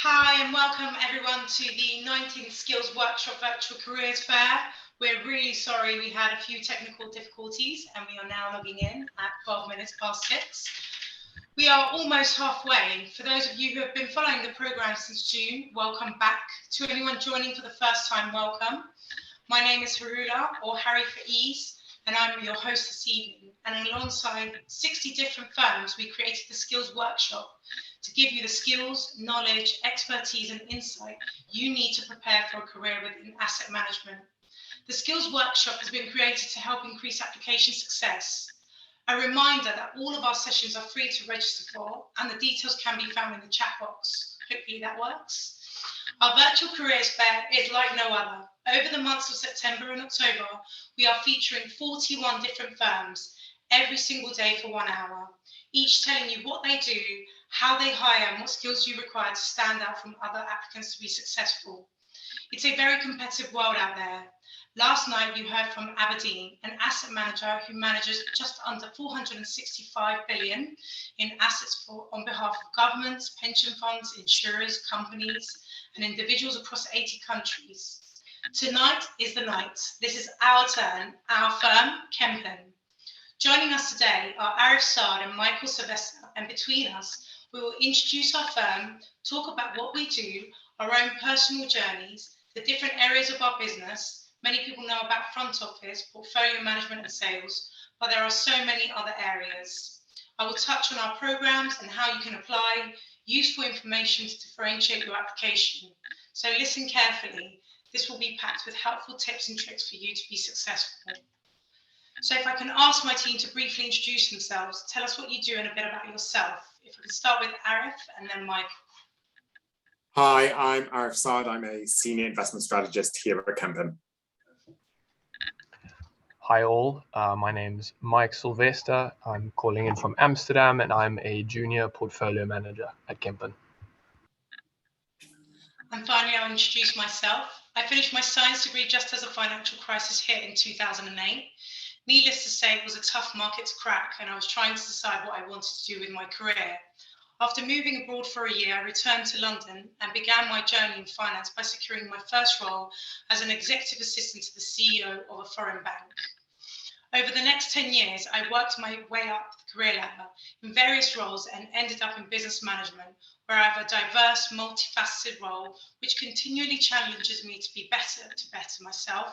Hi and welcome everyone to the 19th Skills Workshop Virtual Careers Fair. We're really sorry we had a few technical difficulties and we are now logging in at 12 minutes past 6. We are almost halfway. For those of you who have been following the programme since June, welcome back. To anyone joining for the first time, welcome. My name is Harula, or Harry for ease, and I'm your host this evening. And alongside 60 different firms, we created the Skills Workshop to give you the skills, knowledge, expertise, and insight you need to prepare for a career within asset management. The Skills Workshop has been created to help increase application success. A reminder that all of our sessions are free to register for, and the details can be found in the chat box. Hopefully that works. Our virtual careers fair is like no other. Over the months of September and October, we are featuring 41 different firms every single day for 1 hour, each telling you what they do, how they hire, and what skills you require to stand out from other applicants to be successful. It's a very competitive world out there. Last night, you heard from Aberdeen, an asset manager who manages just under 465 billion in assets on behalf of governments, pension funds, insurers, companies, and individuals across 80 countries. Tonight is the night. This is our turn, our firm, Kempen. Joining us today are Arif Saad and Michael Sylvester, and between us, we will introduce our firm, talk about what we do, our own personal journeys, the different areas of our business. Many people know about front office, portfolio management and sales, but there are so many other areas. I will touch on our programs and how you can apply useful information to differentiate your application. So listen carefully. This will be packed with helpful tips and tricks for you to be successful. So if I can ask my team to briefly introduce themselves, tell us what you do and a bit about yourself. If we can start with Arif and then Michael. Hi, I'm Arif Saad. I'm a senior investment strategist here at Kempen. Hi all, my name's Mike Sylvester. I'm calling in from Amsterdam and I'm a junior portfolio manager at Kempen. And finally, I'll introduce myself. I finished my science degree just as a financial crisis hit in 2008. Needless to say, it was a tough market to crack and I was trying to decide what I wanted to do with my career. After moving abroad for a year, I returned to London and began my journey in finance by securing my first role as an executive assistant to the CEO of a foreign bank. Over the next 10 years, I worked my way up the career ladder in various roles and ended up in business management, where I have a diverse, multifaceted role, which continually challenges me to be better, to better myself,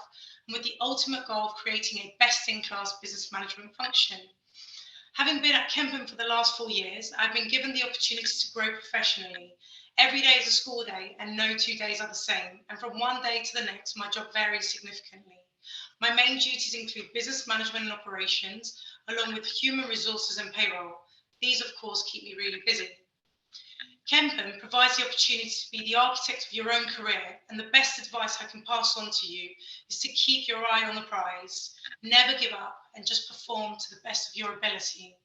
and with the ultimate goal of creating a best-in-class business management function. Having been at Kempen for the last 4 years, I've been given the opportunity to grow professionally. Every day is a school day and no 2 days are the same. And from one day to the next, my job varies significantly. My main duties include business management and operations, along with human resources and payroll. These, of course, keep me really busy. Kempen provides the opportunity to be the architect of your own career, and the best advice I can pass on to you is to keep your eye on the prize, never give up, and just perform to the best of your ability.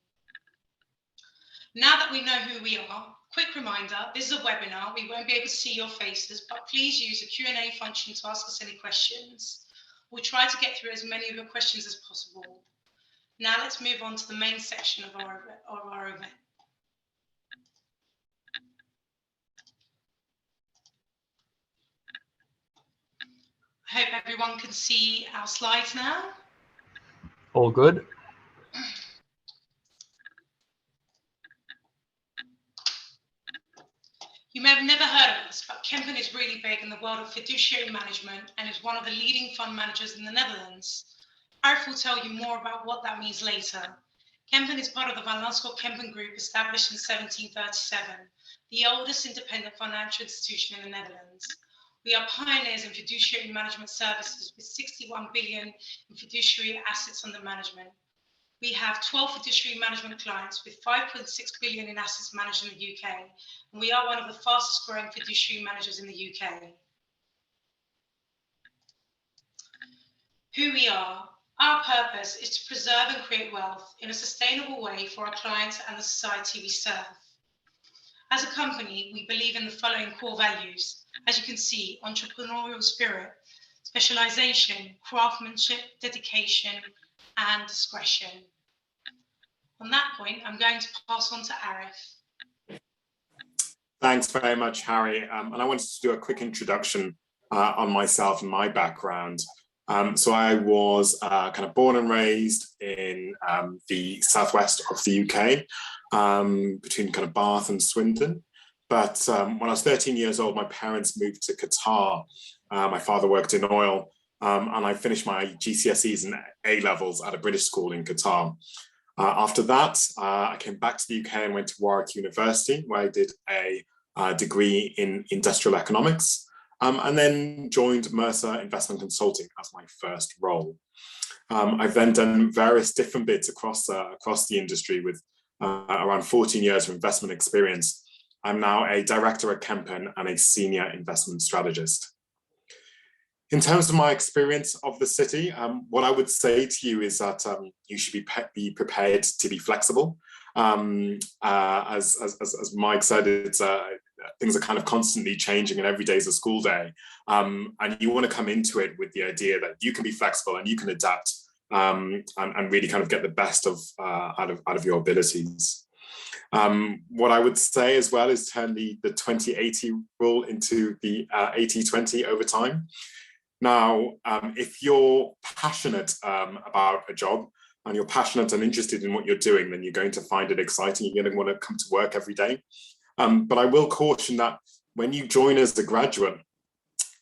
Now that we know who we are, quick reminder, this is a webinar. We won't be able to see your faces, but please use the Q&A function to ask us any questions. We'll try to get through as many of your questions as possible. Now let's move on to the main section of our event. I hope everyone can see our slides now. All good. You may have never heard of us, but Kempen is really big in the world of fiduciary management and is one of the leading fund managers in the Netherlands. Arif will tell you more about what that means later. Kempen is part of the Van Lanschot Kempen Group, established in 1737, the oldest independent financial institution in the Netherlands. We are pioneers in fiduciary management services with 61 billion in fiduciary assets under management. We have 12 fiduciary management clients with 5.6 billion in assets managed in the UK, and we are one of the fastest growing fiduciary managers in the UK. Who we are. Our purpose is to preserve and create wealth in a sustainable way for our clients and the society we serve. As a company, we believe in the following core values. As you can see, entrepreneurial spirit, specialization, craftsmanship, dedication, and discretion. On that point, I'm going to pass on to Arif. Thanks very much, Harry. And I wanted to do a quick introduction on myself and my background. So I was kind of born and raised in the southwest of the UK, between kind of Bath and Swindon. But when I was 13 years old, my parents moved to Qatar. My father worked in oil, and I finished my GCSEs and A-levels at a British school in Qatar. After that, I came back to the UK and went to Warwick University, where I did a degree in industrial economics, and then joined Mercer Investment Consulting as my first role. I've then done various different bits across the industry with around 14 years of investment experience. I'm now a director at Kempen and a senior investment strategist. In terms of my experience of the city, what I would say to you is that you should be prepared to be flexible. As Mike said, things are kind of constantly changing and every day is a school day. And you want to come into it with the idea that you can be flexible and you can adapt and really kind of get the best out of your abilities. What I would say as well is turn the 20-80 rule into the 80-20 over time. Now, if you're passionate about a job and you're passionate and interested in what you're doing, then you're going to find it exciting. You're going to want to come to work every day. But I will caution that when you join as a graduate,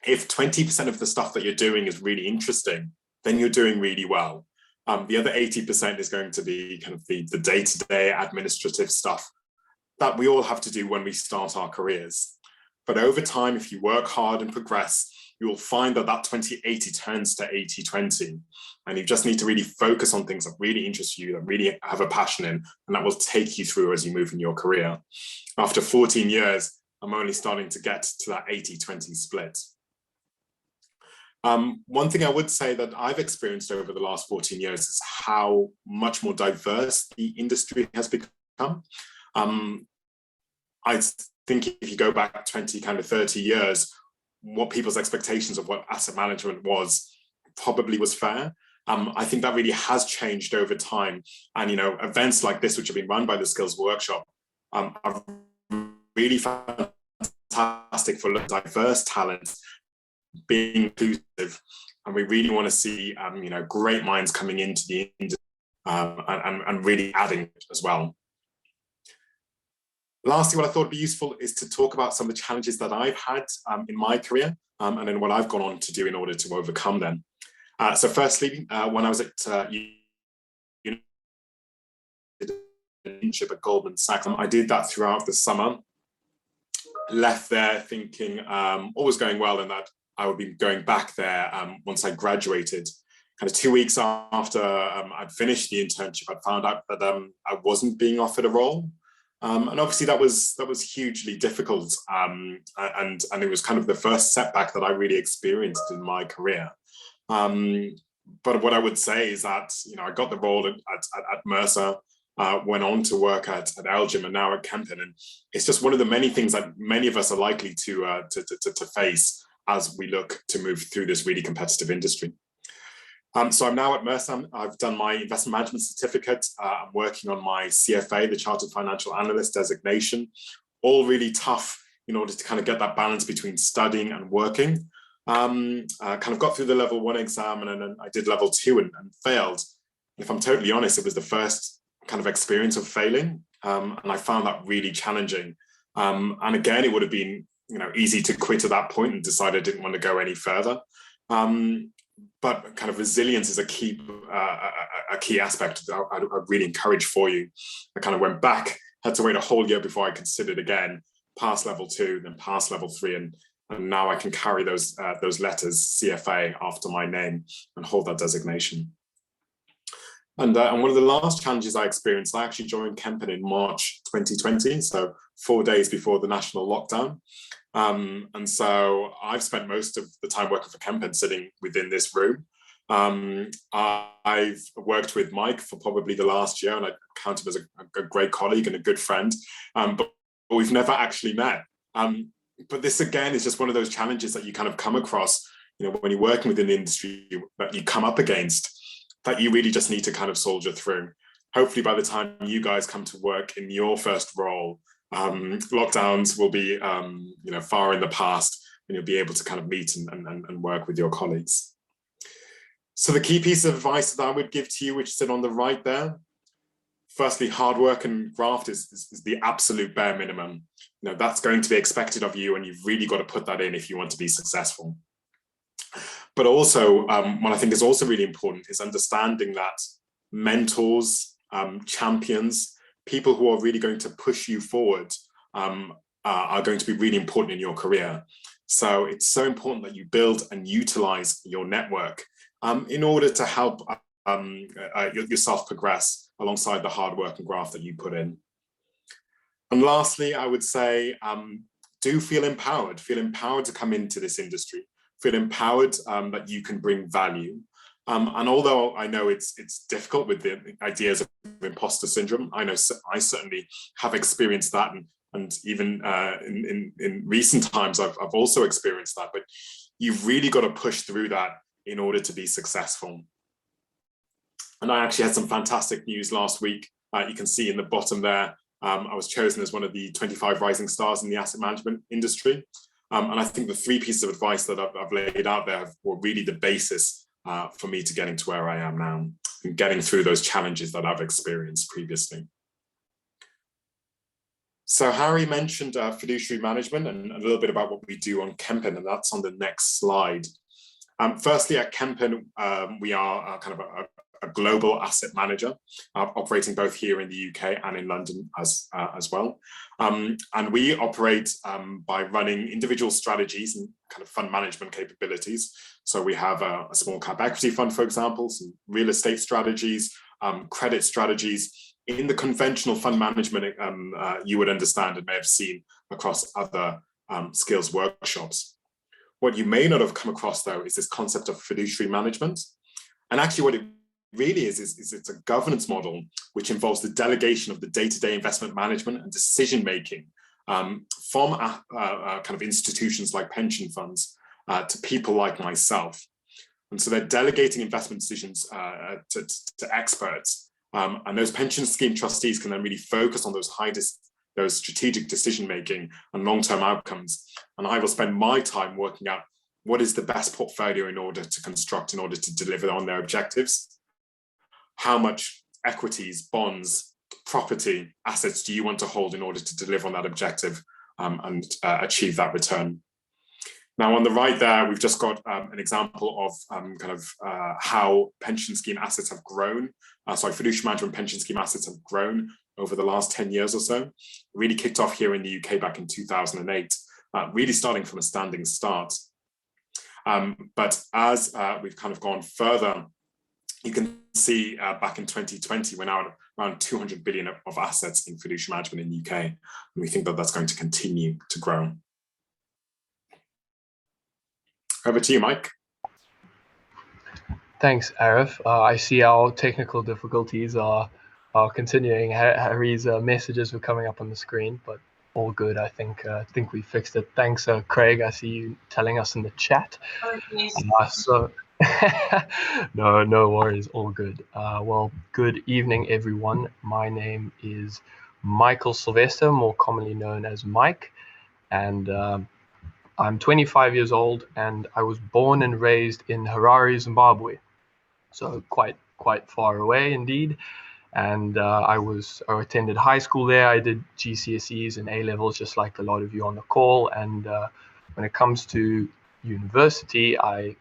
if 20% of the stuff that you're doing is really interesting, then you're doing really well. The other 80% is going to be kind of the day-to-day administrative stuff that we all have to do when we start our careers. But over time, if you work hard and progress, you will find that 20-80 turns to 80-20. And you just need to really focus on things that really interest you, that really have a passion in, and that will take you through as you move in your career. After 14 years, I'm only starting to get to that 80-20 split. One thing I would say that I've experienced over the last 14 years is how much more diverse the industry has become. I think if you go back 20, kind of 30 years, what people's expectations of what asset management was probably was fair. I think that really has changed over time. And, events like this, which have been run by the Skills Workshop, are really fantastic for diverse talent, being inclusive. And we really want to see, great minds coming into the industry and really adding as well. Lastly, what I thought would be useful is to talk about some of the challenges that I've had in my career and then what I've gone on to do in order to overcome them. So firstly, when I was at internship at Goldman Sachs, I did that throughout the summer, left there thinking all was going well and that I would be going back there once I graduated. Kind of 2 weeks after I'd finished the internship, I found out that I wasn't being offered a role. And obviously that was hugely difficult, and it was kind of the first setback that I really experienced in my career. But what I would say is that I got the role at Mercer, went on to work at Elgin and now at Kempen, and it's just one of the many things that many of us are likely to face as we look to move through this really competitive industry. So I'm now at Mercer. I've done my investment management certificate. I'm working on my CFA, the Chartered Financial Analyst designation, all really tough in order to kind of get that balance between studying and working. Kind of got through the level 1 exam and then I did level 2 and failed. If I'm totally honest, it was the first kind of experience of failing. And I found that really challenging. And again, it would have been easy to quit at that point and decide I didn't want to go any further. But kind of resilience is a key aspect I'd really encourage for you. I kind of went back, had to wait a whole year before I considered again, pass level 2, then pass level 3, and now I can carry those letters CFA after my name and hold that designation. And one of the last challenges I experienced, I actually joined Kempen in March 2020, so 4 days before the national lockdown. And so I've spent most of the time working for Kempen sitting within this room. I've worked with Mike for probably the last year, and I count him as a great colleague and a good friend, but we've never actually met. But this, again, is just one of those challenges that you kind of come across, when you're working within the industry that you come up against, that you really just need to kind of soldier through. Hopefully by the time you guys come to work in your first role, Lockdowns will be far in the past, and you'll be able to kind of meet and work with your colleagues. So the key piece of advice that I would give to you, which is on the right there, firstly, hard work and graft is the absolute bare minimum. That's going to be expected of you, and you've really got to put that in if you want to be successful. But also, what I think is also really important is understanding that mentors, champions, people who are really going to push you forward are going to be really important in your career. So it's so important that you build and utilize your network in order to help yourself progress alongside the hard work and graft that you put in. And lastly, I would say, do feel empowered to come into this industry, feel empowered that you can bring value. And although I know it's difficult with the ideas of imposter syndrome, I know I certainly have experienced that, and even in recent times, I've also experienced that, but you've really got to push through that in order to be successful. And I actually had some fantastic news last week. You can see in the bottom there, I was chosen as one of the 25 rising stars in the asset management industry. And I think the 3 pieces of advice that I've laid out there were really the basis for me to getting to where I am now and getting through those challenges that I've experienced previously. So Harry mentioned fiduciary management and a little bit about what we do on Kempen, and that's on the next slide. Firstly, at Kempen, we are kind of a global asset manager, operating both here in the UK and in London as well. And we operate by running individual strategies and kind of fund management capabilities. So we have a small cap equity fund, for example, some real estate strategies, credit strategies. In the conventional fund management, you would understand and may have seen across other skills workshops. What you may not have come across, though, is this concept of fiduciary management. And actually what it really is it's a governance model which involves the delegation of the day-to-day investment management and decision-making from kind of institutions like pension funds to people like myself. And so they're delegating investment decisions to experts. And those pension scheme trustees can then really focus on those strategic decision-making and long-term outcomes. And I will spend my time working out what is the best portfolio in order to construct, in order to deliver on their objectives. How much equities, bonds, property, assets do you want to hold in order to deliver on that objective and achieve that return? Now, on the right there, we've just got an example of how pension scheme assets have grown. Fiduciary management pension scheme assets have grown over the last 10 years or so. It really kicked off here in the UK back in 2008, really starting from a standing start. But as we've kind of gone further, you can see back in 2020, we're now at around 200 billion of assets in fiduciary management in the UK. And we think that that's going to continue to grow. Over to you, Mike. Thanks, Arif. I see our technical difficulties are continuing. Harry's messages were coming up on the screen, but all good. I think we fixed it. Thanks, Craig. I see you telling us in the chat. So no worries, all good. Well, good evening, everyone. My name is Michael Sylvester, more commonly known as Mike, and I'm 25 years old, and I was born and raised in Harare, Zimbabwe, so quite far away indeed. And I attended high school there. I did GCSEs and A levels, just like a lot of you on the call. And when it comes to university, I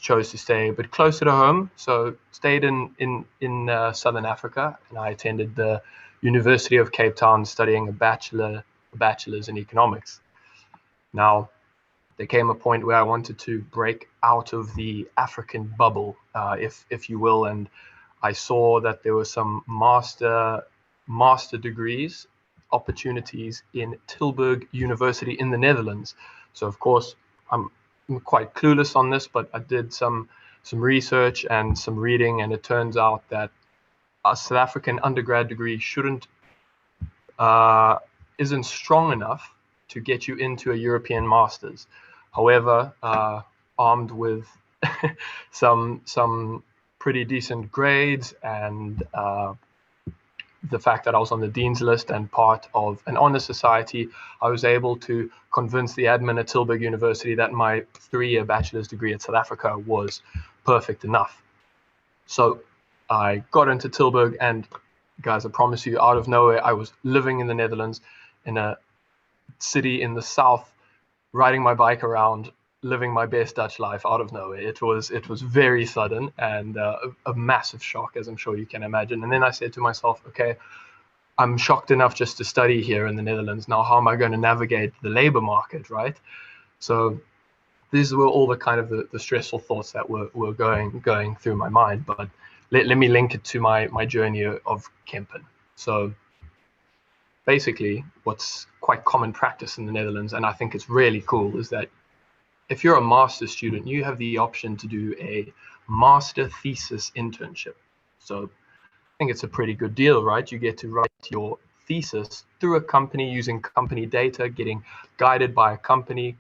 chose to stay a bit closer to home, so stayed in Southern Africa, and I attended the University of Cape Town, studying a bachelor's in economics. Now, there came a point where I wanted to break out of the African bubble, if you will, and I saw that there were some master degrees opportunities in Tilburg University in the Netherlands. So of course, I'm quite clueless on this, but I did some research and some reading, and it turns out that a South African undergrad degree isn't strong enough to get you into a European master's. However, armed with some pretty decent grades and the fact that I was on the Dean's list and part of an honor society, I was able to convince the admin at Tilburg University that my 3-year bachelor's degree at South Africa was perfect enough. So I got into Tilburg, and guys, I promise you, out of nowhere, I was living in the Netherlands in a city in the south, riding my bike around, living my best Dutch life out of nowhere. It was very sudden and a massive shock, as I'm sure you can imagine. And then I said to myself, okay, I'm shocked enough just to study here in the Netherlands. Now, how am I going to navigate the labor market, right? So these were all the kind of the stressful thoughts that were going through my mind. But let me link it to my journey of Kempen. So basically, what's quite common practice in the Netherlands, and I think it's really cool, is that if you're a master's student, you have the option to do a master thesis internship. So I think it's a pretty good deal, right? You get to write your thesis through a company using company data, getting guided by a company.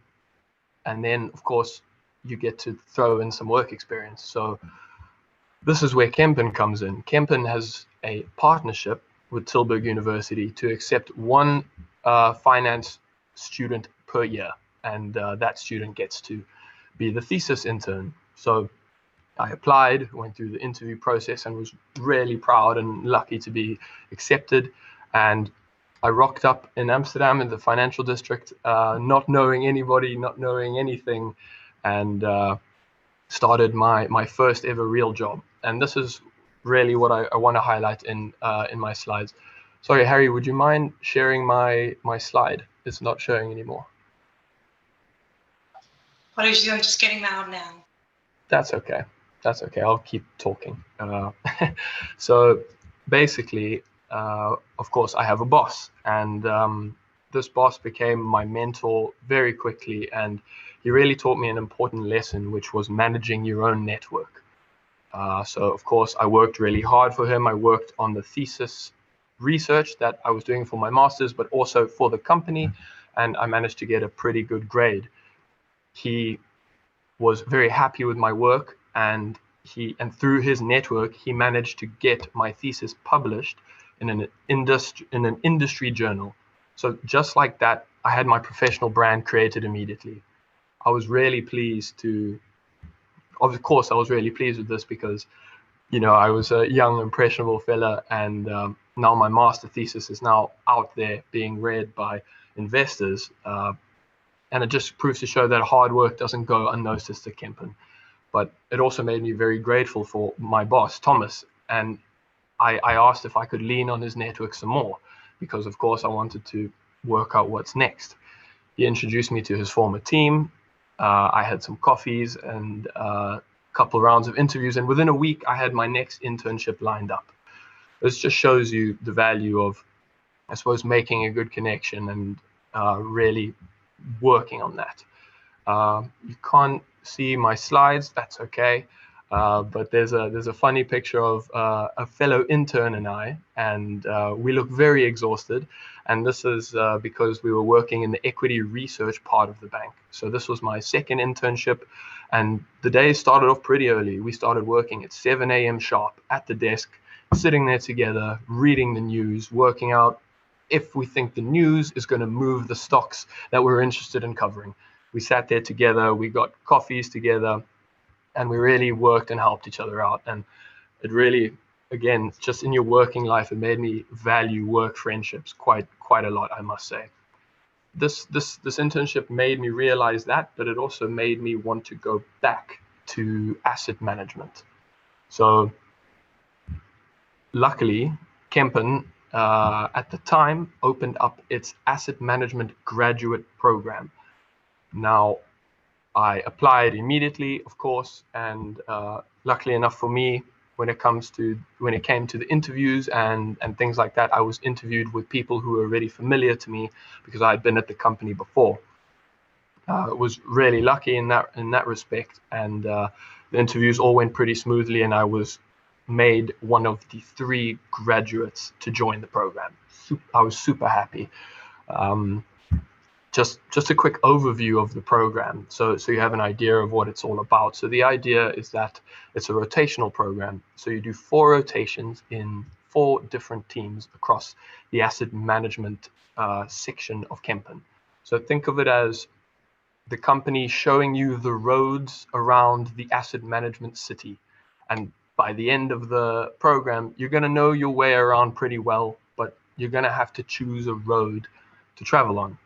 And then, of course, you get to throw in some work experience. So this is where Kempen comes in. Kempen has a partnership with Tilburg University to accept one finance student per year. And that student gets to be the thesis intern. So I applied, went through the interview process, and was really proud and lucky to be accepted. And I rocked up in Amsterdam in the financial district, not knowing anybody, not knowing anything, and started my first ever real job. And this is really what I want to highlight in my slides. Sorry, Harry, would you mind sharing my slide? It's not showing anymore. Apologies, I'm just getting that out now. That's okay. That's okay. I'll keep talking. So basically, of course, I have a boss, and this boss became my mentor very quickly, and he really taught me an important lesson, which was managing your own network. So, of course, I worked really hard for him. I worked on the thesis research that I was doing for my master's, but also for the company, and I managed to get a pretty good grade. He was very happy with my work, and through his network, he managed to get my thesis published in an industry journal. So just like that, I had my professional brand created immediately. I was really pleased of course, I was really pleased with this because, you know, I was a young, impressionable fella, and now my master thesis is now out there being read by investors. And it just proves to show that hard work doesn't go unnoticed at Kempen. But it also made me very grateful for my boss, Thomas. And I asked if I could lean on his network some more, because, of course, I wanted to work out what's next. He introduced me to his former team. I had some coffees and a couple rounds of interviews. And within a week, I had my next internship lined up. This just shows you the value of, I suppose, making a good connection and really working on that. You can't see my slides, that's okay, but there's a funny picture of a fellow intern and I, and we look very exhausted, and this is because we were working in the equity research part of the bank. So this was my second internship, and the day started off pretty early. We started working at 7 a.m. sharp at the desk, sitting there together, reading the news, working out if we think the news is going to move the stocks that we're interested in covering. We sat there together, we got coffees together, and we really worked and helped each other out. And it really, again, just in your working life, it made me value work friendships quite a lot, I must say. This internship made me realize that, but it also made me want to go back to asset management. So luckily, Kempen at the time opened up its asset management graduate program. Now, I applied immediately, of course, and luckily enough for me, when it came to the interviews and things like that, I was interviewed with people who were already familiar to me because I had been at the company before. It was really lucky in that respect, and the interviews all went pretty smoothly, and I was made one of the 3 graduates to join the program. I was super happy. Just a quick overview of the program, so you have an idea of what it's all about. So the idea is that it's a rotational program. So you do 4 rotations in 4 different teams across the asset management section of Kempen. So think of it as the company showing you the roads around the asset management city. And by the end of the program, you're going to know your way around pretty well, but you're going to have to choose a road to travel on.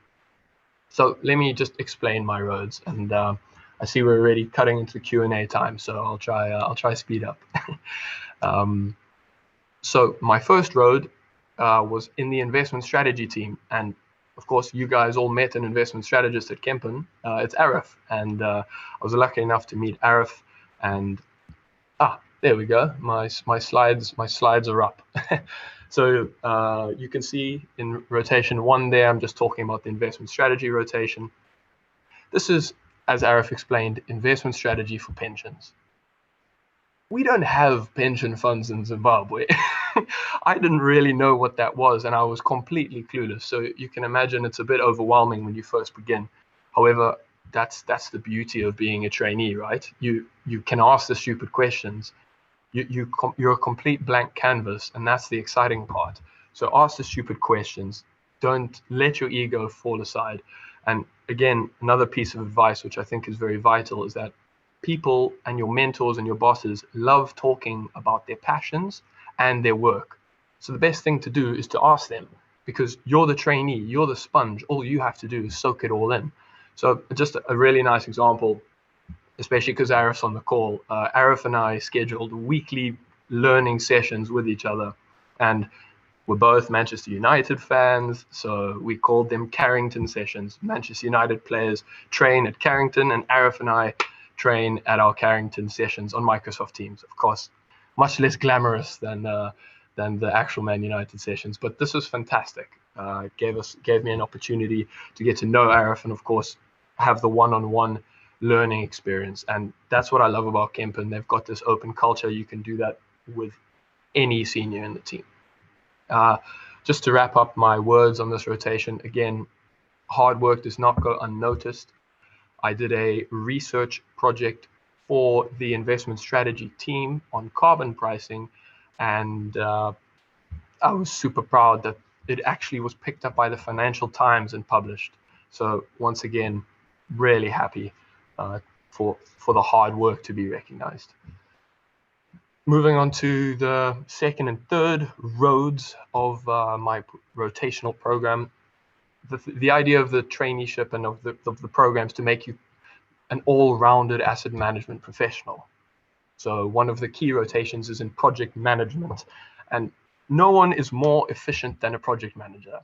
So let me just explain my roads. And I see we're already cutting into Q&A time, so I'll try speed up. So my first road was in the investment strategy team, and of course you guys all met an investment strategist at Kempen. It's Arif, and I was lucky enough to meet Arif. And there we go. My slides are up. So you can see in rotation 1 there, I'm just talking about the investment strategy rotation. This is, as Arif explained, investment strategy for pensions. We don't have pension funds in Zimbabwe. I didn't really know what that was, and I was completely clueless. So you can imagine it's a bit overwhelming when you first begin. However, that's the beauty of being a trainee, right? You can ask the stupid questions. You're a complete blank canvas, and that's the exciting part. So ask the stupid questions. Don't let your ego fall aside. And again, another piece of advice, which I think is very vital, is that people and your mentors and your bosses love talking about their passions and their work. So the best thing to do is to ask them, because you're the trainee, you're the sponge. All you have to do is soak it all in. So just a really nice example, especially because Arif's on the call. Arif and I scheduled weekly learning sessions with each other, and we're both Manchester United fans, so we called them Carrington sessions. Manchester United players train at Carrington, and Arif and I train at our Carrington sessions on Microsoft Teams. Of course, much less glamorous than the actual Man United sessions, but this was fantastic. Gave me an opportunity to get to know Arif, and of course have the one-on-one learning experience. And that's what I love about Kempen. They've got this open culture. You can do that with any senior in the team. Just to wrap up my words on this rotation, again, hard work does not go unnoticed. I did a research project for the investment strategy team on carbon pricing, and I was super proud that it actually was picked up by the Financial Times and published. So once again, really happy for the hard work to be recognized. Moving on to the second and third roads of my rotational program. The idea of the traineeship and of the programs to make you an all-rounded asset management professional. So one of the key rotations is in project management, and no one is more efficient than a project manager.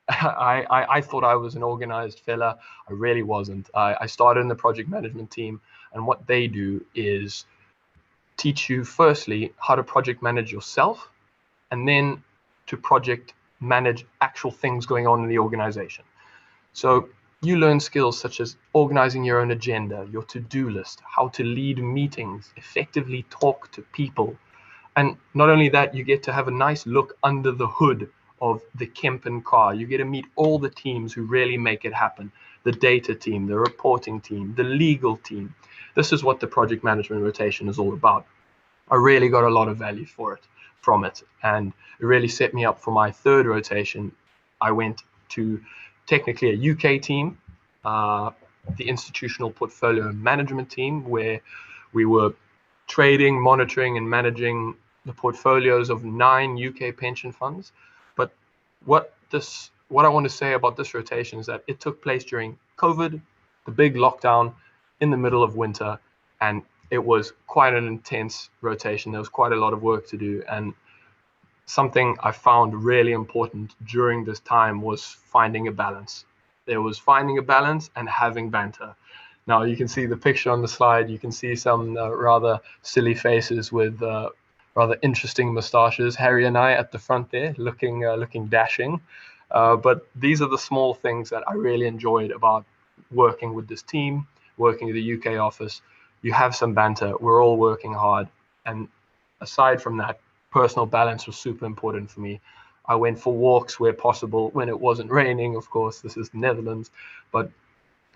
I thought I was an organized fella. I really wasn't. I started in the project management team, and what they do is teach you firstly how to project manage yourself, and then to project manage actual things going on in the organization. So you learn skills such as organizing your own agenda, your to-do list, how to lead meetings, effectively talk to people. And not only that, you get to have a nice look under the hood of the Kempen car. You get to meet all the teams who really make it happen. The data team, the reporting team, the legal team. This is what the project management rotation is all about. I really got a lot of value from it. And it really set me up for my third rotation. I went to technically a UK team, the institutional portfolio management team, where we were trading, monitoring, and managing the portfolios of 9 UK pension funds. But what I want to say about this rotation is that it took place during COVID, the big lockdown in the middle of winter, and it was quite an intense rotation. There was quite a lot of work to do, and something I found really important during this time was finding a balance. There was finding a balance and having banter. Now you can see the picture on the slide. You can see some rather silly faces with rather interesting mustaches. Harry and I at the front there, looking dashing. But these are the small things that I really enjoyed about working with this team, working with the UK office. You have some banter. We're all working hard. And aside from that, personal balance was super important for me. I went for walks where possible, when it wasn't raining, of course. This is the Netherlands, but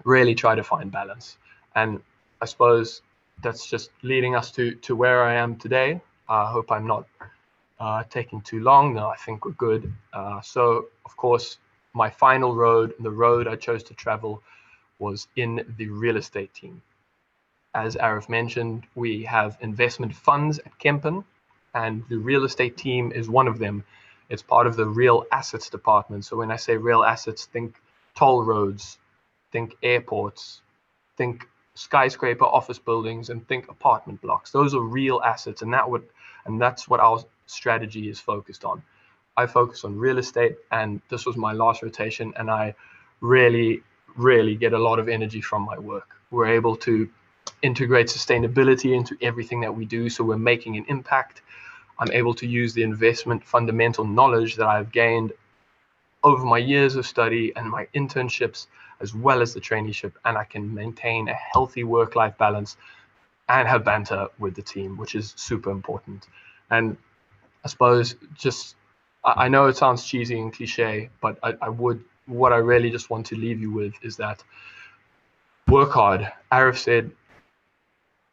really try to find balance. And I suppose that's just leading us to where I am today. I hope I'm not taking too long? No, I think we're good. So, of course, my final road, the road I chose to travel, was in the real estate team. As Arif mentioned, we have investment funds at Kempen, and the real estate team is one of them. It's part of the real assets department. So when I say real assets, think toll roads, think airports, think skyscraper office buildings, and think apartment blocks. Those are real assets, and that's what our strategy is focused on. I focus on real estate, and this was my last rotation, and I really, really get a lot of energy from my work. We're able to integrate sustainability into everything that we do, so we're making an impact. I'm able to use the investment fundamental knowledge that I've gained over my years of study and my internships, as well as the traineeship, and I can maintain a healthy work-life balance and have banter with the team, which is super important. And I suppose I know it sounds cheesy and cliche, but what I really just want to leave you with is that work hard. Arif said,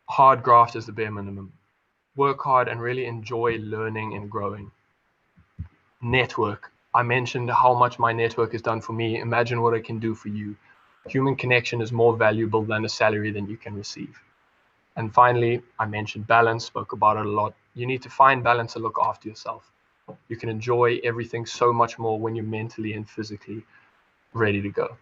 hard graft is the bare minimum. Work hard and really enjoy learning and growing. Network. I mentioned how much my network has done for me. Imagine what it can do for you. Human connection is more valuable than a salary that you can receive. And finally, I mentioned balance, spoke about it a lot. You need to find balance and look after yourself. You can enjoy everything so much more when you're mentally and physically ready to go.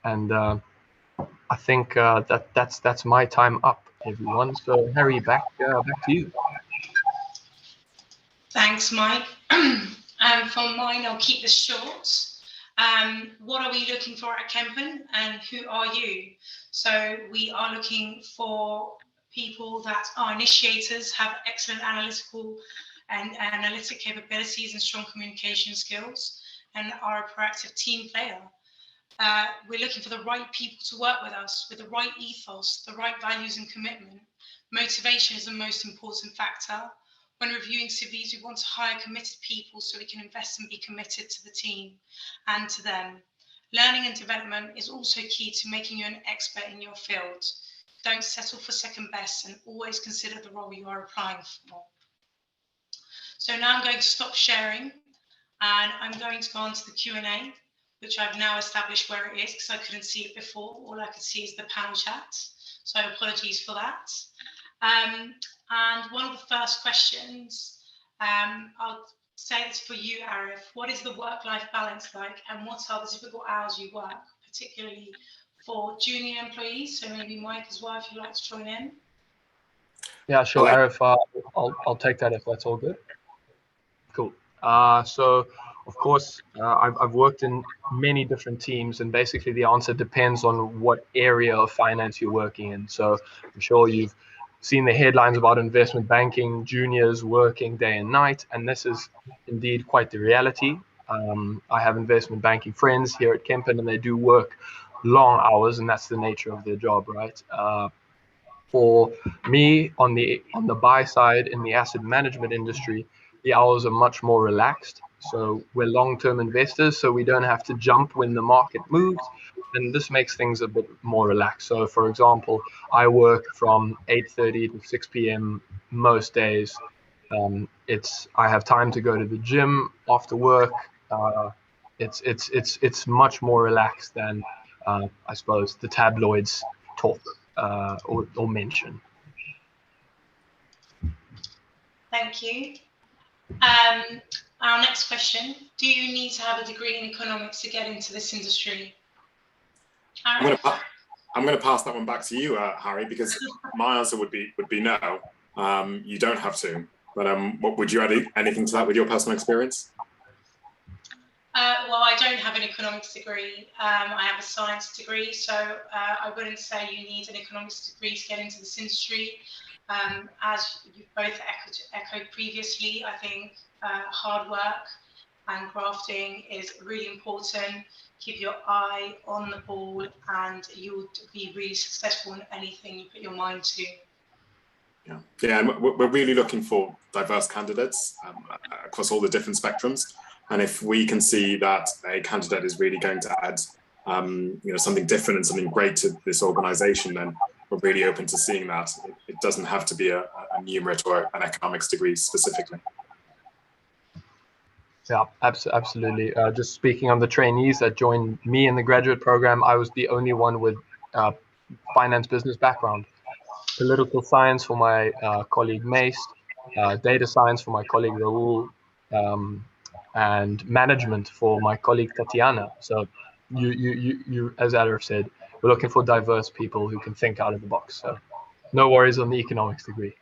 And I think that's my time up, everyone. So Harry, back to you. Thanks, Mike. For mine, I'll keep this short. What are we looking for at Kempen, and who are you? So we are looking for people that are initiators, have excellent analytic capabilities and strong communication skills, and are a proactive team player. We're looking for the right people to work with us, with the right ethos, the right values and commitment. Motivation is the most important factor. When reviewing CVs, we want to hire committed people so we can invest and be committed to the team and to them. Learning and development is also key to making you an expert in your field. Don't settle for second best and always consider the role you are applying for. So now I'm going to stop sharing and I'm going to go on to the Q&A, which I've now established where it is because I couldn't see it before. All I could see is the panel chat. So apologies for that. And one of the first questions, I'll say it's for you, Arif. What is the work-life balance like, and what are the typical hours you work, particularly for junior employees? So maybe Mike as well, if you'd like to join in. Yeah, sure, Arif. I'll take that if that's all good. Cool. So, of course, I've worked in many different teams, and basically the answer depends on what area of finance you're working in. So I'm sure you've seen the headlines about investment banking, juniors working day and night, and this is indeed quite the reality. I have investment banking friends here at Kempen, and they do work long hours, and that's the nature of their job, right? For me, on the buy side in the asset management industry, the hours are much more relaxed. So we're long-term investors, so we don't have to jump when the market moves, and this makes things a bit more relaxed. So, for example, I work from 8:30 to 6 p.m. most days. I have time to go to the gym after work. It's much more relaxed than I suppose the tabloids talk or mention. Thank you. Our next question, do you need to have a degree in economics to get into this industry? I'm going to pass that one back to you, Harry, because my answer would be no. You don't have to. But what would you add anything to that with your personal experience? Well, I don't have an economics degree. I have a science degree, so I wouldn't say you need an economics degree to get into this industry. As you both echoed previously, I think hard work and grafting is really important. Keep your eye on the ball and you'll be really successful in anything you put your mind to. Yeah, and we're really looking for diverse candidates across all the different spectrums. And if we can see that a candidate is really going to add something different and something great to this organization, then we're really open to seeing that. It doesn't have to be a numerate or an economics degree specifically. Yeah, absolutely. Just speaking on the trainees that joined me in the graduate program, I was the only one with finance business background. Political science for my colleague Mace, data science for my colleague Raul, and management for my colleague Tatiana. So you, as Arif said, we're looking for diverse people who can think out of the box. So no worries on the economics degree.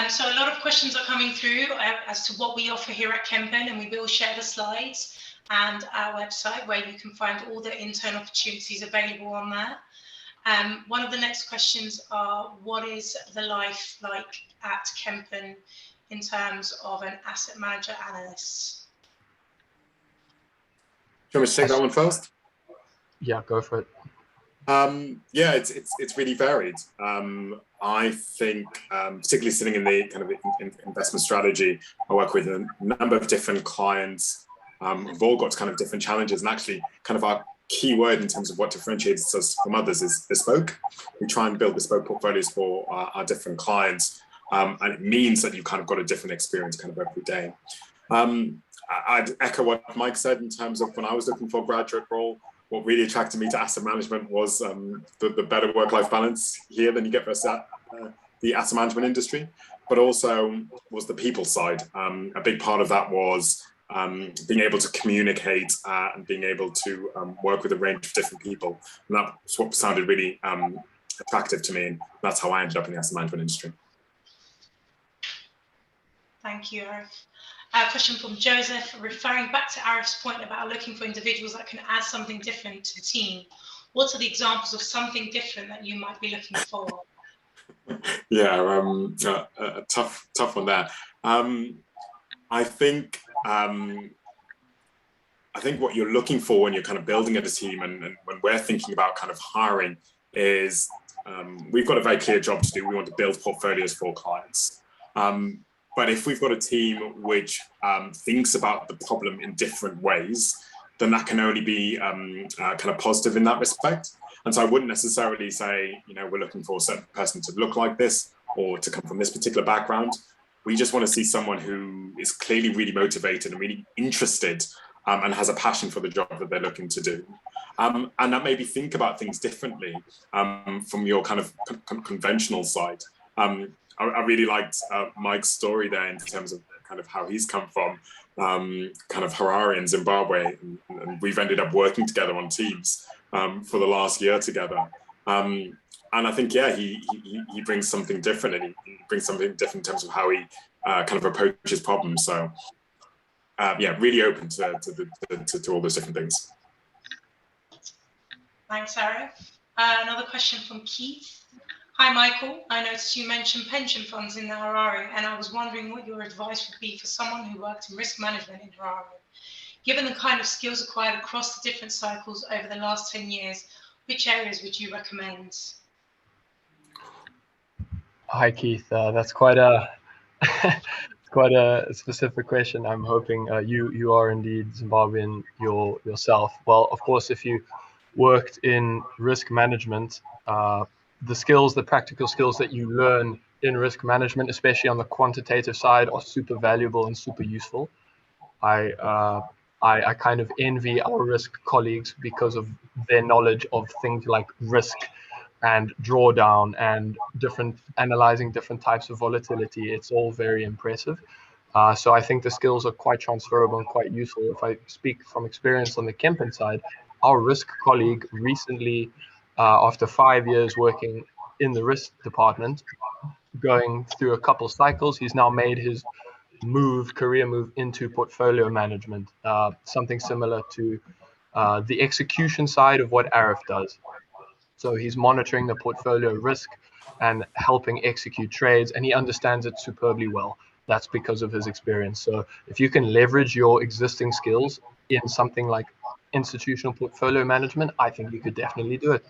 So a lot of questions are coming through as to what we offer here at Kempen, and we will share the slides and our website where you can find all the intern opportunities available on there. One of the next questions are, what is the life like at Kempen in terms of an asset manager analyst? Do you want me to take that one first? Yeah, go for it. Yeah, it's really varied. I think, particularly sitting in the kind of investment strategy, I work with a number of different clients who've all got kind of different challenges, and actually kind of our key word in terms of what differentiates us from others is bespoke. We try and build bespoke portfolios for our different clients, and it means that you've kind of got a different experience kind of every day. I'd echo what Mike said in terms of when I was looking for a graduate role. What really attracted me to asset management was the better work-life balance here than you get versus the asset management industry, but also was the people side. A big part of that was being able to communicate and being able to work with a range of different people. And that's what sounded really attractive to me, and that's how I ended up in the asset management industry. Thank you, Arif. A question from Joseph, referring back to Arif's point about looking for individuals that can add something different to the team. What are the examples of something different that you might be looking for? Yeah, a tough one there. I think what you're looking for when you're kind of building a team, and when we're thinking about kind of hiring, is we've got a very clear job to do. We want to build portfolios for clients. But if we've got a team which thinks about the problem in different ways, then that can only be kind of positive in that respect. And so I wouldn't necessarily say, we're looking for a certain person to look like this or to come from this particular background. We just want to see someone who is clearly really motivated and really interested and has a passion for the job that they're looking to do. And that maybe think about things differently from your kind of conventional side. I really liked Mike's story there in terms of kind of how he's come from kind of Harare in Zimbabwe, and we've ended up working together on teams for the last year together. And I think, yeah, he brings something different, and he brings something different in terms of how he kind of approaches problems. So yeah, really open to all those different things. Thanks, Arif. Another question from Keith. Hi, Michael. I noticed you mentioned pension funds in Harare, and I was wondering what your advice would be for someone who worked in risk management in Harare. Given the kind of skills acquired across the different cycles over the last 10 years, which areas would you recommend? Hi, Keith. That's quite a quite a specific question. I'm hoping you are indeed Zimbabwean yourself. Well, of course, if you worked in risk management, the practical skills that you learn in risk management, especially on the quantitative side, are super valuable and super useful. I kind of envy our risk colleagues because of their knowledge of things like risk and drawdown and analyzing different types of volatility. It's all very impressive. So I think the skills are quite transferable and quite useful. If I speak from experience on the Kempen side, our risk colleague recently, after 5 years working in the risk department, going through a couple cycles, he's now made his career move into portfolio management, something similar to the execution side of what Arif does. So he's monitoring the portfolio risk and helping execute trades, and he understands it superbly well. That's because of his experience. So if you can leverage your existing skills in something like institutional portfolio management, I think you could definitely do it.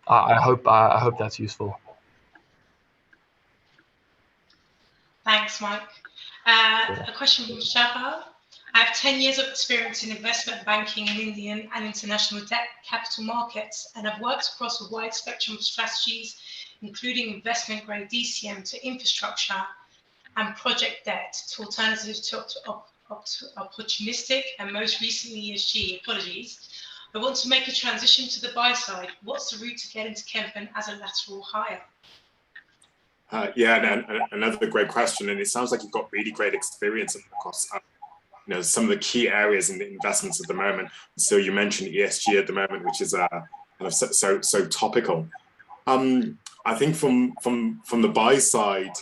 I hope that's useful. Thanks, Mike. A question from Shahar. I have 10 years of experience in investment banking in Indian and international debt capital markets, and have worked across a wide spectrum of strategies, including investment grade DCM to infrastructure and project debt to alternatives to opportunistic and most recently ESG. Apologies. I want to make a transition to the buy side. What's the route to get into Kempen as a lateral hire? Yeah, and another great question, and it sounds like you've got really great experience across some of the key areas in the investments at the moment. So you mentioned ESG at the moment, which is kind of so topical. I think from the buy side,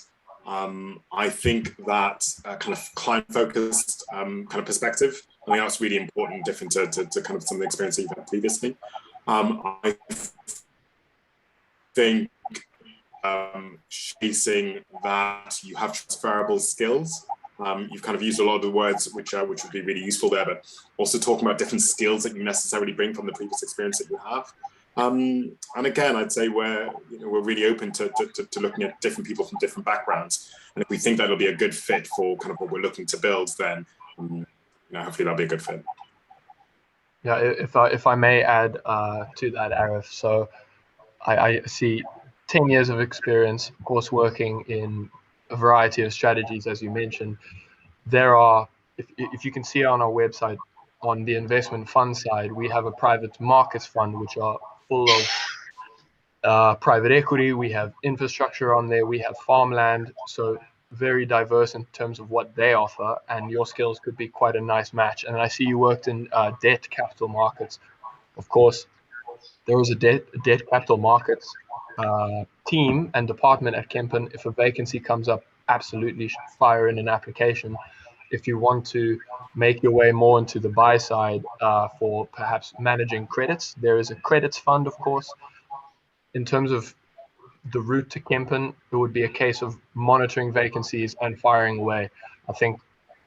I think that kind of client-focused kind of perspective, I think that's really important, different to kind of some of the experience that you've had previously. I think showcasing that you have transferable skills. You've kind of used a lot of the words which would be really useful there, but also talking about different skills that you necessarily bring from the previous experience that you have. And again, I'd say we're really open to looking at different people from different backgrounds. And if we think that'll be a good fit for kind of what we're looking to build, then hopefully that'll be a good fit. Yeah, if I may add to that, Arif. So I see 10 years of experience, of course, working in a variety of strategies, as you mentioned. There are, if you can see on our website, on the investment fund side, we have a private markets fund, which are full of private equity. We have infrastructure on there. We have farmland. So very diverse in terms of what they offer, and your skills could be quite a nice match. And I see you worked in debt capital markets. Of course, there is a debt capital markets team and department at Kempen. If a vacancy comes up, absolutely fire in an application. If you want to make your way more into the buy side for perhaps managing credits, there is a credits fund, of course. In terms of the route to Kempen, it would be a case of monitoring vacancies and firing away. I think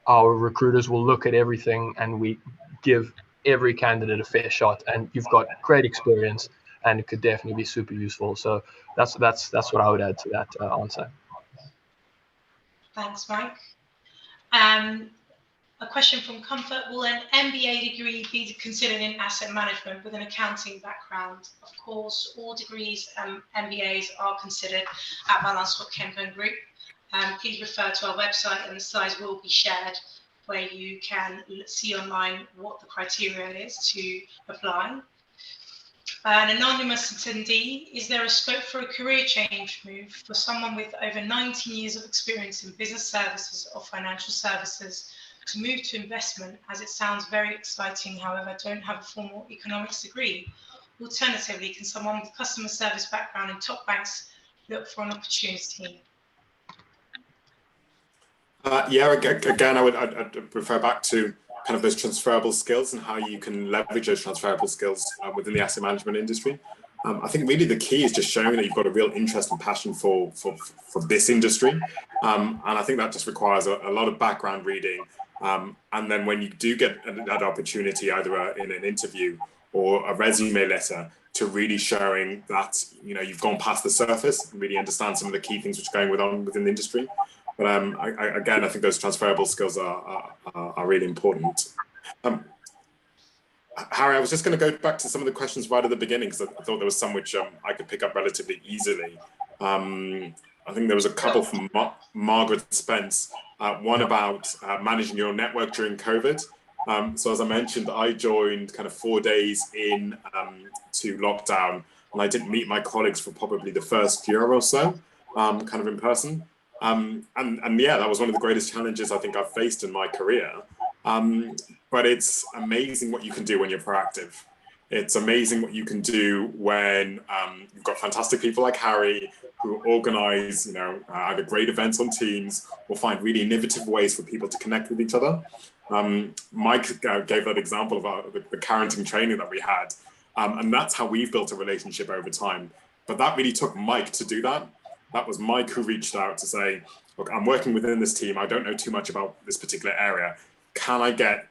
our recruiters will look at everything, and we give every candidate a fair shot. And you've got great experience, and it could definitely be super useful. So that's what I would add to that answer. Thanks, Mike. A question from Comfort. Will an MBA degree be considered in asset management with an accounting background? Of course, all degrees and MBAs are considered at Van Lanschot Kempen Group. Please refer to our website, and the slides will be shared where you can see online what the criteria is to apply. An anonymous attendee, is there a scope for a career change move for someone with over 19 years of experience in business services or financial services to move to investment, as it sounds very exciting, however, don't have a formal economics degree? Alternatively, can someone with customer service background in top banks look for an opportunity? Yeah, again, I'd refer back to kind of those transferable skills and how you can leverage those transferable skills within the asset management industry. I think really the key is just showing that you've got a real interest and passion for this industry. And I think that just requires a lot of background reading. And then when you do get that opportunity, either in an interview or a resume letter, to really showing that you've gone past the surface and really understand some of the key things which are going on within the industry. But again, I think those transferable skills are really important. Harry, I was just going to go back to some of the questions right at the beginning, because I thought there was some which I could pick up relatively easily. I think there was a couple from Margaret Spence, one about managing your network during COVID. So as I mentioned, I joined kind of 4 days in to lockdown, and I didn't meet my colleagues for probably the first year or so, kind of in person. And yeah, that was one of the greatest challenges I think I've faced in my career. But it's amazing what you can do when you're proactive. It's amazing what you can do when you've got fantastic people like Harry who organize, either great events on Teams or find really innovative ways for people to connect with each other. Mike gave that example about the parenting training that we had. And that's how we've built a relationship over time. But that really took Mike to do that. That was Mike who reached out to say, look, I'm working within this team. I don't know too much about this particular area. Can I get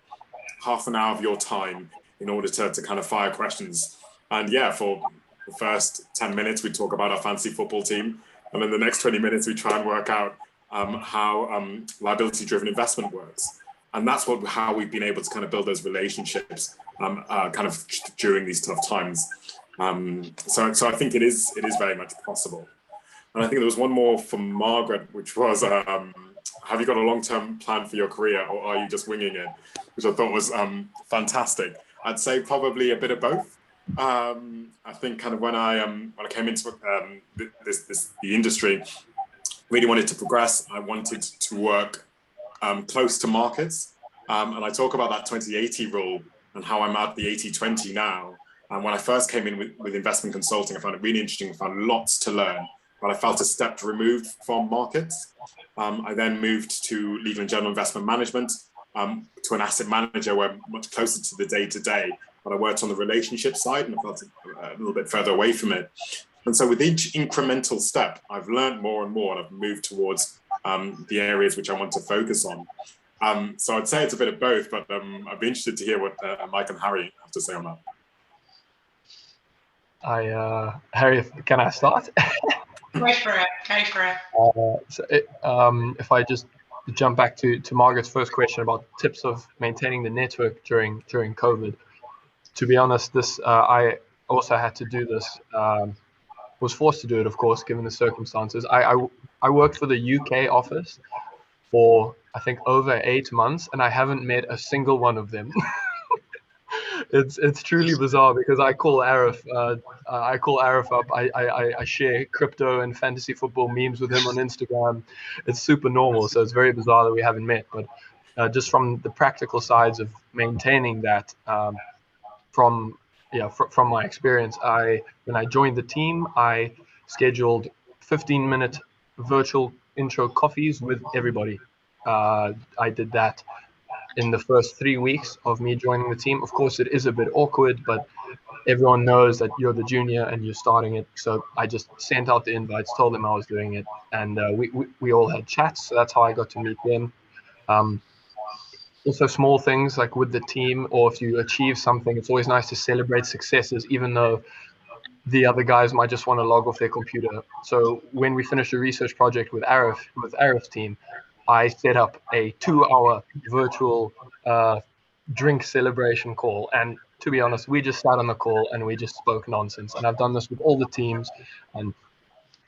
half an hour of your time in order to kind of fire questions? And yeah, for the first 10 minutes, we talk about our fantasy football team. And then the next 20 minutes, we try and work out how liability-driven investment works. And that's how we've been able to kind of build those relationships kind of during these tough times. So I think it is very much possible. And I think there was one more from Margaret, which was have you got a long-term plan for your career, or are you just winging it? Which I thought was fantastic. I'd say probably a bit of both. I think kind of when I came into the industry, really wanted to progress. I wanted to work close to markets, and I talk about that 20/80 rule and how I'm at the 80/20 now. And when I first came in with investment consulting, I found it really interesting. I found lots to learn, but I felt a step removed from markets. I then moved to legal and general investment management, to an asset manager where I'm much closer to the day-to-day, but I worked on the relationship side and I felt a little bit further away from it. And so with each incremental step, I've learned more and more, and I've moved towards the areas which I want to focus on. So I'd say it's a bit of both, but I'd be interested to hear what Mike and Harry have to say on that. Harry, can I start? Go for it. If I just jump back to Margaret's first question about tips of maintaining the network during COVID. To be honest, I also had to do this. Was forced to do it, of course, given the circumstances. I worked for the UK office for I think over 8 months, and I haven't met a single one of them. It's truly bizarre because I call Arif up. I share crypto and fantasy football memes with him on Instagram. It's super normal, so it's very bizarre that we haven't met. But just from the practical sides of maintaining that, from my experience, when I joined the team, I scheduled 15-minute virtual intro coffees with everybody. I did that in the first 3 weeks of me joining the team. Of course, it is a bit awkward, but everyone knows that you're the junior and you're starting it. So I just sent out the invites, told them I was doing it, and we all had chats. So that's how I got to meet them. Also, small things like with the team, or if you achieve something, it's always nice to celebrate successes, even though the other guys might just want to log off their computer. So when we finished a research project with Arif's team, I set up a 2-hour virtual drink celebration call. And to be honest, we just sat on the call and we just spoke nonsense. And I've done this with all the teams, and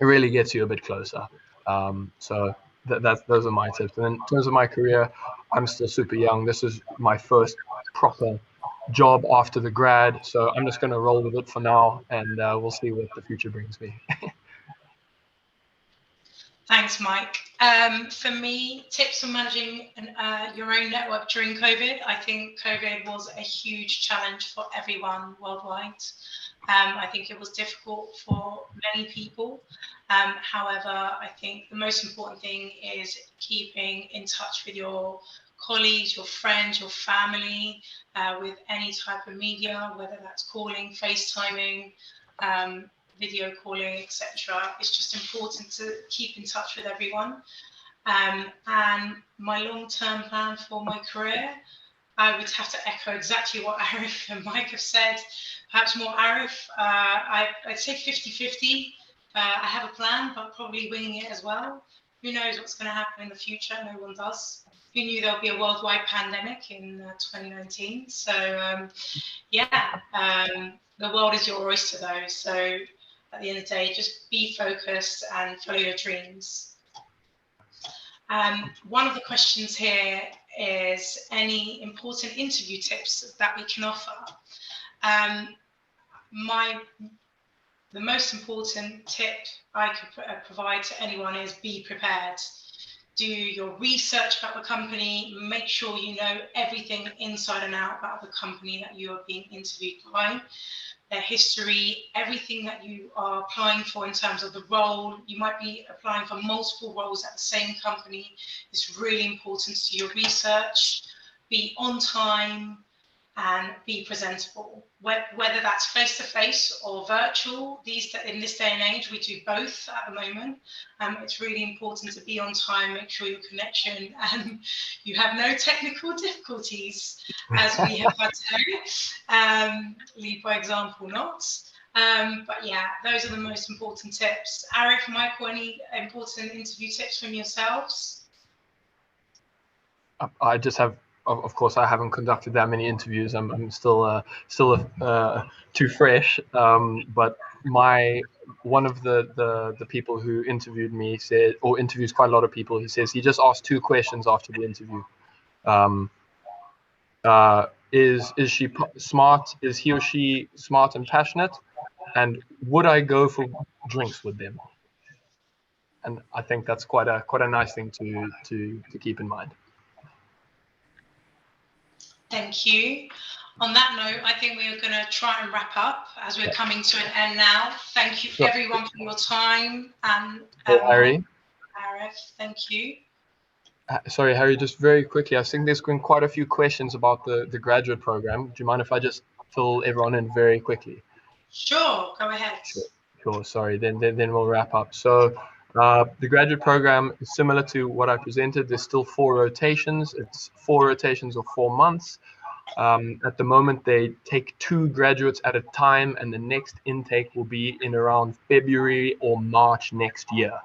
it really gets you a bit closer. So those are my tips. And in terms of my career, I'm still super young. This is my first proper job after the grad. So I'm just going to roll with it for now, and we'll see what the future brings me. Thanks, Mike. For me, tips on managing your own network during COVID. I think COVID was a huge challenge for everyone worldwide. I think it was difficult for many people. However, I think the most important thing is keeping in touch with your colleagues, your friends, your family, with any type of media, whether that's calling, FaceTiming, video calling, etc. It's just important to keep in touch with everyone. And my long-term plan for my career, I would have to echo exactly what Arif and Mike have said. Perhaps more Arif. I'd say 50-50. I have a plan, but probably winging it as well. Who knows what's going to happen in the future? No one does. Who knew there'll be a worldwide pandemic in 2019? So the world is your oyster though. So at the end of the day, just be focused and follow your dreams. One of the questions here is any important interview tips that we can offer. The most important tip I could provide to anyone is be prepared. Do your research about the company, make sure you know everything inside and out about the company that you are being interviewed by, their history, everything that you are applying for in terms of the role. You might be applying for multiple roles at the same company. It's really important to do your research, be on time, and be presentable. Whether that's face-to-face or virtual, in this day and age, we do both at the moment. It's really important to be on time, make sure your connection and you have no technical difficulties, as we have had today. Lead by example, not. But yeah, those are the most important tips. Arif, Michael, any important interview tips from yourselves? I just have of course, I haven't conducted that many interviews. I'm still too fresh. But one of the people who interviewed me said, or interviews quite a lot of people, he says he just asked 2 questions after the interview. Is she smart? Is he or she smart and passionate? And would I go for drinks with them? And I think that's quite a nice thing to keep in mind. Thank you. On that note, I think we are going to try and wrap up as we're coming to an end now. Thank you everyone for your time. And Harry, Arif, thank you. Sorry, Harry, just very quickly, I think there's been quite a few questions about the graduate program. Do you mind if I just fill everyone in very quickly? Sure, go ahead. Sure. Sorry, then we'll wrap up. So the graduate program is similar to what I presented. There's still 4 rotations. It's 4 rotations of 4 months. At the moment, they take 2 graduates at a time, and the next intake will be in around February or March next year.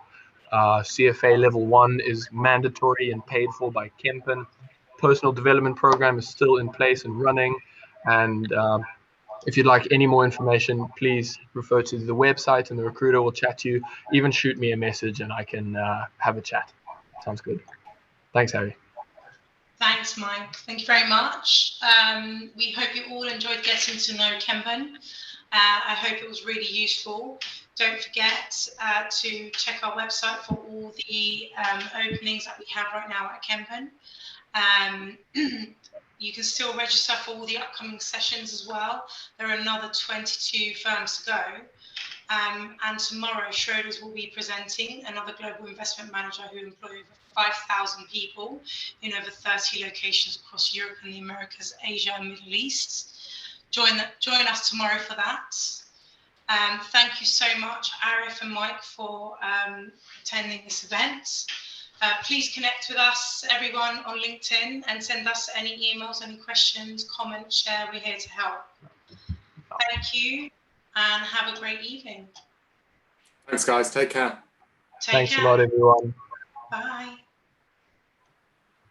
CFA level 1 is mandatory and paid for by Kempen. Personal development program is still in place and running. And if you'd like any more information, please refer to the website and the recruiter will chat to you. Even shoot me a message and I can have a chat. Sounds good. Thanks, Harry. Thanks, Mike. Thank you very much. We hope you all enjoyed getting to know Kempen. I hope it was really useful. Don't forget to check our website for all the openings that we have right now at Kempen. You can still register for all the upcoming sessions as well. There are another 22 firms to go. And tomorrow, Schroders will be presenting, another global investment manager who employs over 5,000 people in over 30 locations across Europe and the Americas, Asia and Middle East. Join us tomorrow for that. Thank you so much, Arif and Mike, for attending this event. Please connect with us, everyone, on LinkedIn and send us any emails, any questions, comments, share. We're here to help. Thank you and have a great evening. Thanks, guys. Take care. Thanks a lot, everyone.